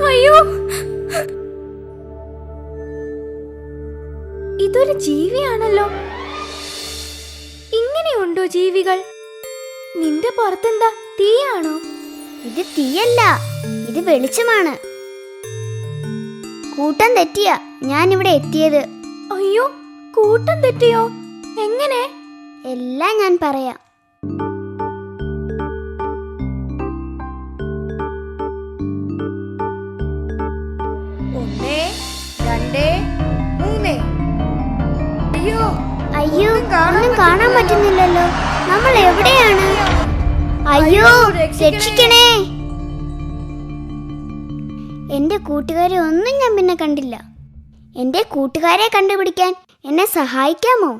അയ്യോ, ഇതൊരു ജീവിയാണല്ലോ. ഇങ്ങനെയുണ്ടോ ജീവികൾ? നിന്റെ പുറത്തെന്താ, തീയാണോ? ഇത് തീയല്ല, ഇത് വെളിച്ചമാണ്. കൂട്ടം തെറ്റിയാ ഞാൻ ഇവിടെ എത്തിയത്. അയ്യോ, കൂട്ടം തെറ്റിയോ? എങ്ങനെ? എല്ലാം ഞാൻ പറയാം. അയ്യോ, ഒന്നും കാണാൻ പറ്റുന്നില്ലല്ലോ. നമ്മൾ എവിടെയാണ്? അയ്യോ, രക്ഷിക്കണേ. എന്റെ കൂട്ടുകാരെ ഒന്നും ഞാൻ പിന്നെ കണ്ടില്ല. എന്റെ കൂട്ടുകാരെ കണ്ടുപിടിക്കാൻ എന്നെ സഹായിക്കാമോ?